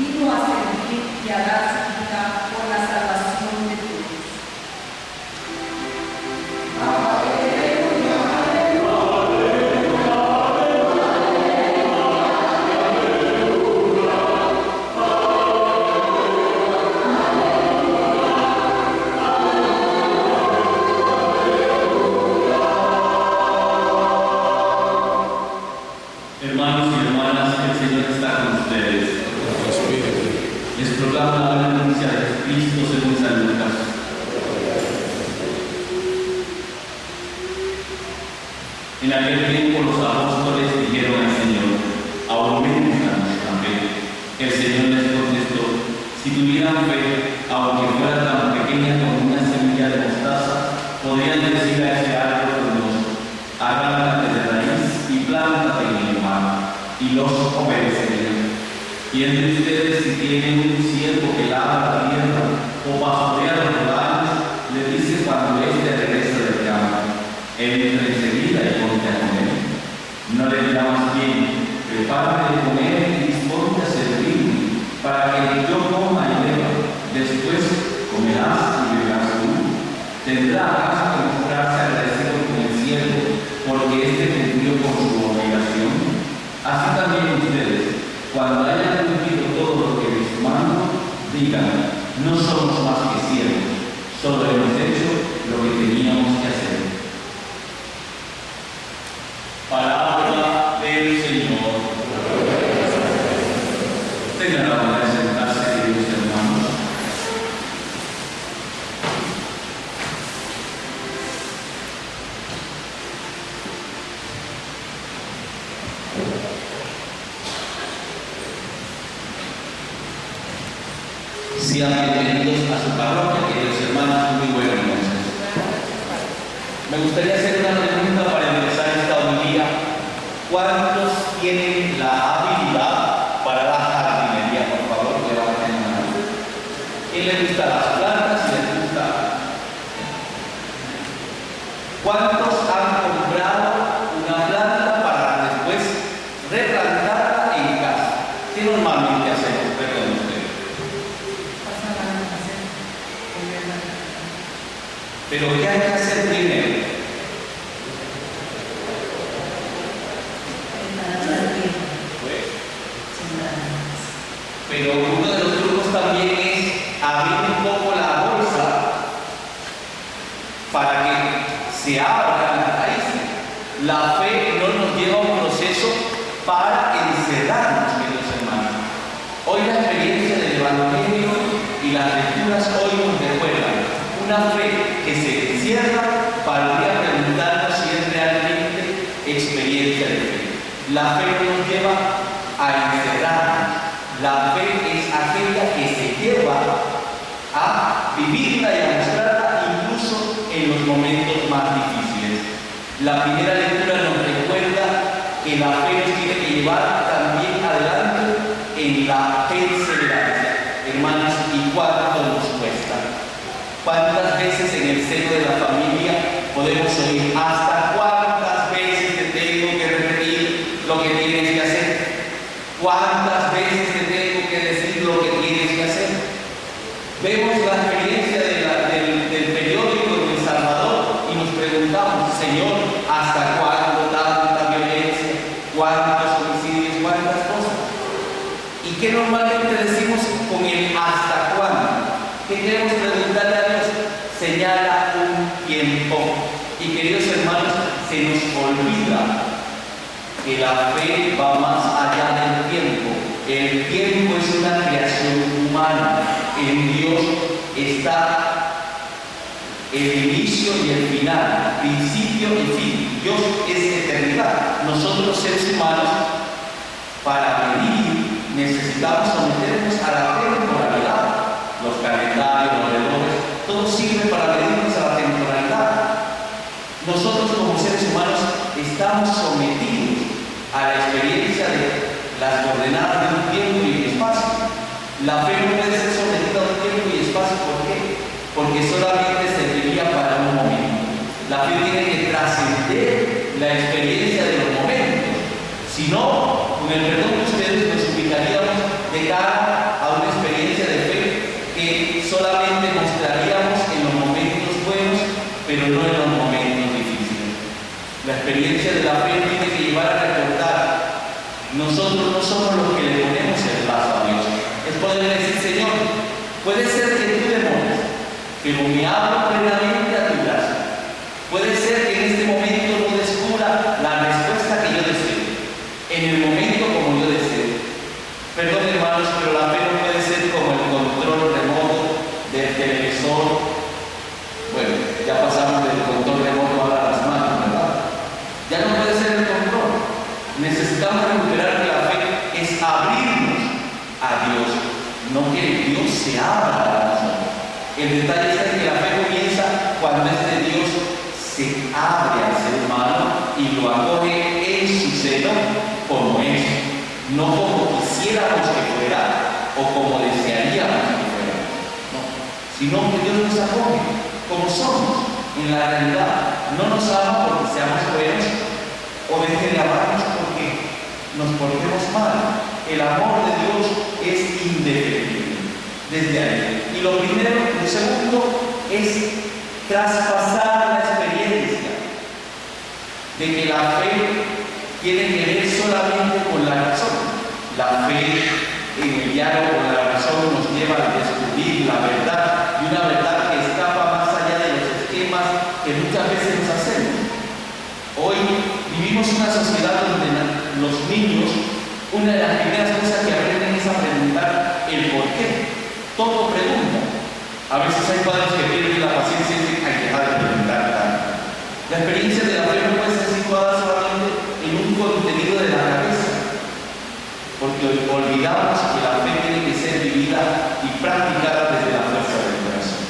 vino a servir y a dar su vida por la salvación de todos. Hermanos y hermanas, el Señor está con ustedes. Les proclamo la buena noticia de Cristo según San Lucas. En aquel tiempo los apóstoles dijeron al Señor: aumentanos la fe. El Señor les contestó: si tuvieran fe, aunque fuera tan pequeña como una semilla de mostaza, podrían decir a ese árbol frondoso: arráncate de raíz y plántate en el mar, y los obedecerían. Y entre ustedes, si tienen un siervo que labra la tierra o pastorea los rebaños, le dice cuando éste regresa del campo: entra enseguida y ponte a comer. No le dirá más bien: prepárate de comer y disponte a servirme, para que yo coma y beba. Después comerás y beberás tú. Tendrá acaso que mostrarse agradecido con el siervo, porque éste cumplió con su obligación. Así también ustedes, cuando hayan cumplido todo lo que les mando, digan: no somos más que siervos, solo hemos hecho lo que teníamos que hacer. Palabra del Señor. Tengan la bondad de sentarse, queridos hermanos. Sean bienvenidos a su parroquia, queridos hermanos. Muy buenas noches. Me gustaría hacer una pregunta para empezar esta homilía. ¿Cuántos tienen la habilidad para la jardinería? Por favor, levanten la mano. ¿Quién le gusta las plantas y les gusta? ¿Cuántos han comprado una planta para después replantarla en casa? ¿Qué normalmente hacemos? Perdón usted. Pero ¿qué hay que hacer primero? Pero uno de los trucos también es abrir un poco la bolsa para que se abran las raíces. La fe no nos lleva a un proceso para encerrarnos, queridos hermanos. Hoy la experiencia del Evangelio y las lecturas hoy nos recuerdan una fe que se encierra para preguntarnos si es realmente experiencia de fe. La fe nos lleva a encerrarnos. La fe es aquella que se lleva a vivirla y a mostrarla incluso en los momentos más difíciles. La primera lectura nos recuerda que la fe nos tiene que llevar también adelante en la perseverancia. Hermanos, ¿y cuánto nos cuesta? ¿Cuántas veces en el seno de la familia podemos oír: hasta cuántas veces te tengo que repetir lo que tienes que hacer? ¿Cuántas veces te tengo que decir lo que tienes que hacer? Vemos la experiencia del periódico en El Salvador y nos preguntamos: Señor, ¿hasta cuándo tanta violencia? ¿Cuántos homicidios? ¿Cuántas cosas? ¿Y qué normalmente decimos con el hasta cuándo? ¿Qué queremos preguntarle a Dios? Señala un tiempo. Y queridos hermanos, se nos olvida que la fe va más allá del tiempo. El tiempo es una creación humana. En Dios está el inicio y el final, principio y fin. Dios es eternidad. Nosotros, seres humanos, para vivir necesitamos someternos a la temporalidad. Los calendarios, los relojes, todo sirve para medirnos a la temporalidad. Nosotros como seres humanos estamos sometidos a la experiencia de las coordenadas de un tiempo y un espacio. La fe no puede ser sometida a un tiempo y espacio. ¿Por qué? Porque solamente serviría para un momento. La fe tiene que trascender la experiencia de los momentos. Si no, con el perdón de ustedes nos ubicaríamos de cara hermanos, pero la fe no puede ser como el control remoto del televisor. Bueno, ya pasamos del control remoto ahora a las manos, ¿verdad? Ya no puede ser el control. Necesitamos recuperar que la fe es abrirnos a Dios, no que Dios se abra a nosotros. El detalle es que la fe comienza cuando este Dios se abre al ser humano y lo acoge en su seno como es, no como quisiéramos que fuera o como desearíamos que fuera, no, sino que Dios nos acoge como somos. En la realidad no nos ama porque seamos buenos o deje de amarnos porque nos portemos mal. El amor de Dios es indefectible desde ahí. Y lo segundo es traspasar la experiencia de que la fe tiene que ver solamente con la razón. La fe en el diálogo con la razón nos lleva a descubrir la verdad, y una verdad que escapa más allá de los esquemas que muchas veces nos hacemos. Hoy vivimos una sociedad donde los niños, una de las primeras cosas que aprenden es a preguntar el por qué. Todo pregunta. A veces hay padres que pierden la paciencia y dicen, hay que dejar de preguntar tanto. La experiencia de la fe no puede ser situada solamente en un contenido de la cabeza, porque olvidamos que la fe tiene que ser vivida y practicada desde la fuerza del corazón.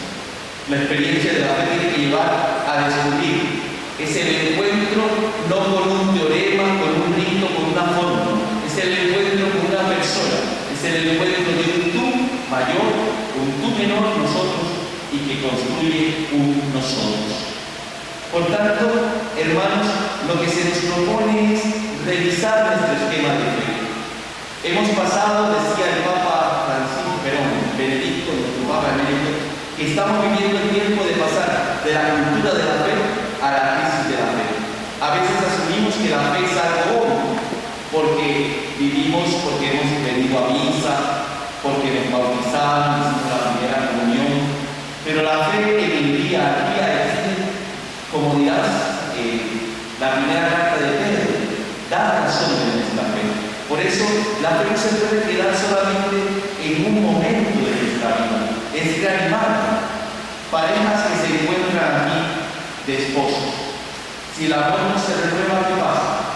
La experiencia de la fe tiene que llevar a descubrir. Es el encuentro no con un teorema, con un rito, con una fórmula. Es el encuentro con una persona. Es el encuentro de un tú mayor, un tú menor, nosotros, y que construye un nosotros. Por tanto, hermanos, lo que se nos propone es revisar nuestro esquema de fe. Hemos pasado, decía el Papa Benedicto, nuestro Papa Benedicto, que estamos viviendo el tiempo de pasar de la cultura de la fe a la crisis de la fe. A veces asumimos que la fe es algo obvio, porque vivimos, porque hemos venido a misa, porque nos bautizamos, hicimos la primera comunión, pero la fe en el día a día exige, como dirás, la primera carta de Pedro, da razón de nuestra fe. Por eso la fe no se puede quedar solamente en un momento de nuestra vida, es reanimar. Parejas que se encuentran aquí de esposos, si el amor no se renueva, ¿qué pasa?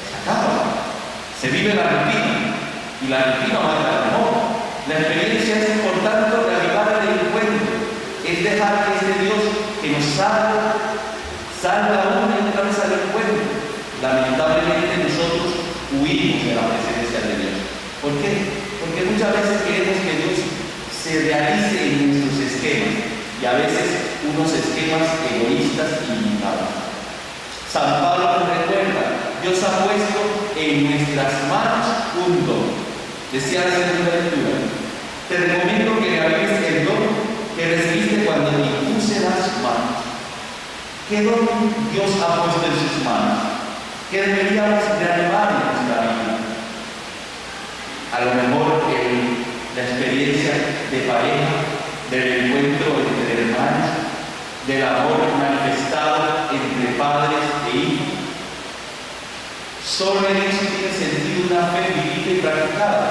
Se acaba, se vive la rutina, y la rutina mata el amor. La experiencia es, por tanto, reavivar el encuentro, es dejar que este Dios que nos salva una y otra vez al encuentro. Lamentablemente nosotros huimos de la presencia de Dios. ¿Por qué? Porque muchas veces queremos que Dios se realice en nuestros esquemas, y a veces unos esquemas egoístas y limitados. San Pablo nos recuerda, Dios ha puesto en nuestras manos un don. Decía la segunda lectura, te recomiendo que reavives el don que recibiste cuando te impuse las manos. ¿Qué don Dios ha puesto en sus manos? ¿Qué deberíamos reanimar en nuestra vida? A lo mejor la experiencia de pareja, del encuentro entre hermanos, del amor manifestado entre padres e hijos. Solo en eso tiene sentido una fe vivida y practicada,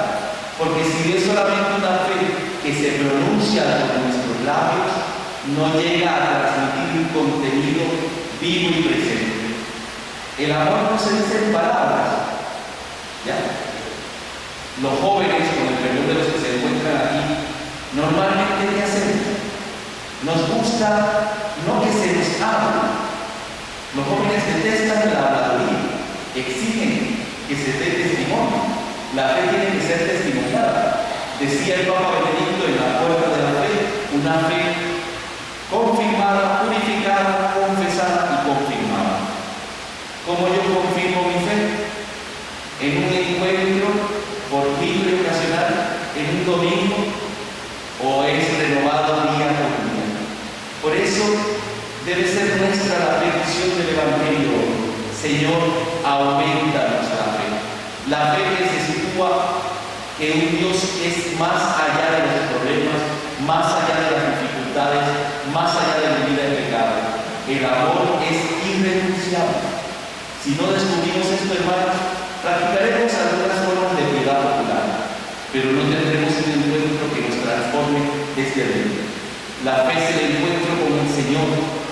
porque si es solamente una fe que se pronuncia con nuestros labios, no llega a transmitir un contenido vivo y presente. El amor no se dice en palabras, ¿ya? Los jóvenes, con el perdón de los que se encuentran aquí, normalmente ¿qué hacemos? Nos gusta no que se nos hable. Los jóvenes detestan la habladuría, exigen que se dé testimonio. La fe tiene que ser testimoniada. Decía el Papa Benedicto en la puerta de la fe, una fe confirmada, purificada, confesada y confirmada. ¿Cómo yo confirmo mi fe? En un encuentro fortuito y ocasional, en un domingo, o es renovado día por día. Por eso debe ser nuestra la petición del Evangelio. Señor, aumenta nuestra fe. La fe que se sitúa que un Dios es más allá de los problemas, más allá de las dificultades, más allá de la vida en pecado. El amor es irrenunciable. Si no descubrimos esto, hermanos, practicaremos algunas formas de piedad popular. pero no tendremos un encuentro que nos transforme desde adentro. La fe es el encuentro con el Señor,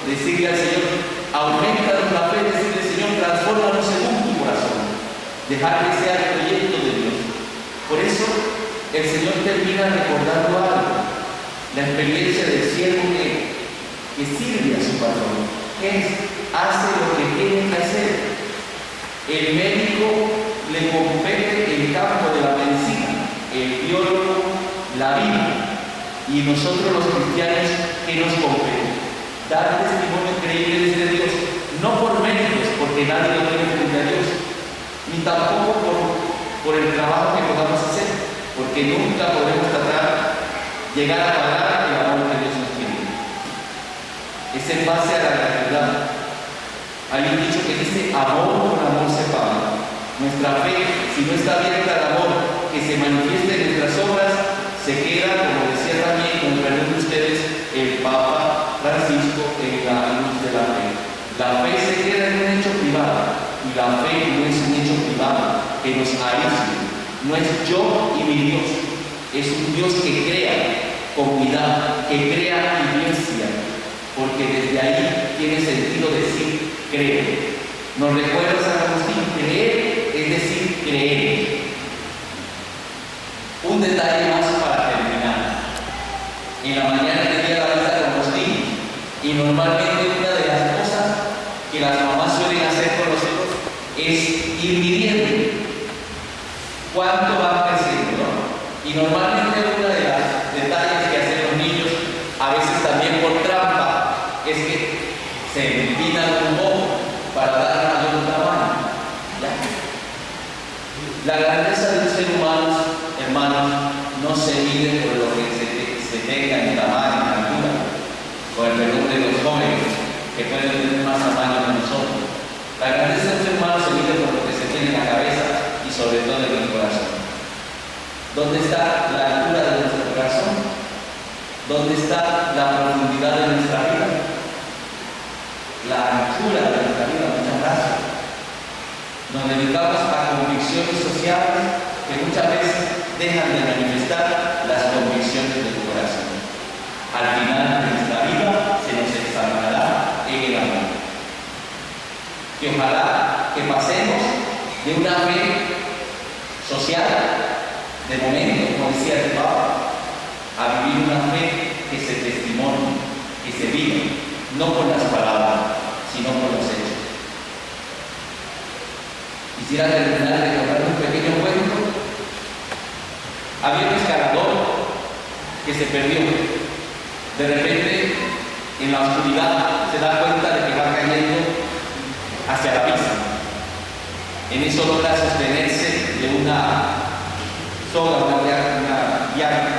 decirle al Señor, aumentanos la fe, decirle Señor, transfórmanos según tu corazón, dejar que sea el proyecto de Dios. Por eso el Señor termina recordando algo, la experiencia del siervo que sirve a su patrón, hace lo que tiene que hacer. El médico le compete el campo de la medicina, el biólogo la vida, y nosotros los cristianos, ¿qué nos compete? Dar testimonio creíble de Dios, no por méritos, porque nadie lo tiene frente a Dios, ni tampoco por el trabajo que podamos hacer, porque nunca podemos llegar a pagar el amor que Dios nos tiene. Es en base a la gratuidad. Hay un dicho que dice, amor con amor se paga. Nuestra fe, si no está abierta al amor que se manifieste en nuestras obras, se queda, como decía también, con perdón de ustedes, el Papa Francisco, en la luz de la fe. La fe se queda en un hecho privado, y la fe no es un hecho privado que nos aísle. No es yo y mi Dios, es un Dios que crea comunidad, que crea iglesia, porque desde ahí tiene sentido decir creo. Nos recuerda San Agustín, creer es decir creer. Un detalle más para terminar. En la mañana tenía la misa con los niños, y normalmente una de las cosas que las mamás suelen hacer con los hijos es ir midiendo cuánto van creciendo, ¿no? Y normalmente uno de los detalles que hacen los niños, a veces también por trampa, es que se empinan un poco para dar mayor tamaño. ¿Ya? La grandeza de un ser humano, hermanos, no se mide por lo que se tenga en tamaño, en altura, con el perdón de los jóvenes, que pueden tener más tamaño que nosotros. La grandeza de un ser humano se mide por lo que se tiene en la cabeza y sobre todo en el corazón. ¿Dónde está la altura de nuestro corazón? ¿Dónde está la profundidad de nuestra vida? La anchura de nuestra vida, muchas gracias. Nos dedicamos a convicciones sociales que muchas veces dejan de manifestar las convicciones de tu corazón. Al final de nuestra vida se nos examinará en el amor. Que ojalá que pasemos de una fe social, de momento, como decía el Papa, a vivir una fe que se testimonia, que se vive, no con las palabras, sino con los hechos. Quisiera terminar de contar un pequeño cuento. Había un escalador que se perdió. De repente, en la oscuridad, se da cuenta de que va cayendo hacia la pista. En eso logra sostenerse de una soga, una llave.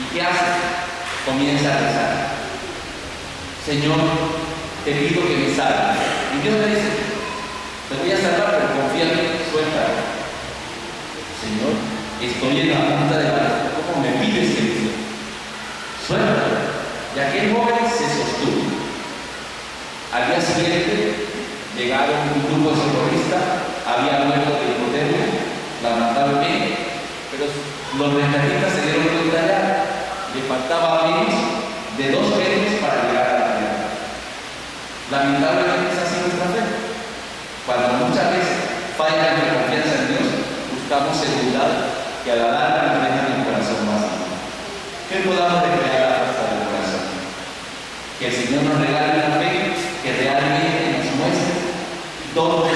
¿Y qué hace? Comienza a rezar. Señor, te pido que me salves. Y Dios le dice, te voy a salvar, pero confía en mí, suéltalo. Señor, estoy en la punta de la vida. ¿Cómo me pides que me suelte? Suéltalo. Y aquel joven se sostuvo. Al día siguiente llegaron un grupo socorrista, había muerto de hipotermia, lamentablemente, pero los rescatistas se dieron cuenta ya, le faltaba menos de 2 metros para llegar a la tierra. Lamentablemente es así nuestra fe. Cuando muchas veces falla nuestra confianza en Dios, buscamos seguridad que a la larga nos dejan el corazón vacío. Que podamos recrear la fuerza del corazón. Que el Señor nos regale una fe que realmente nos muestre dónde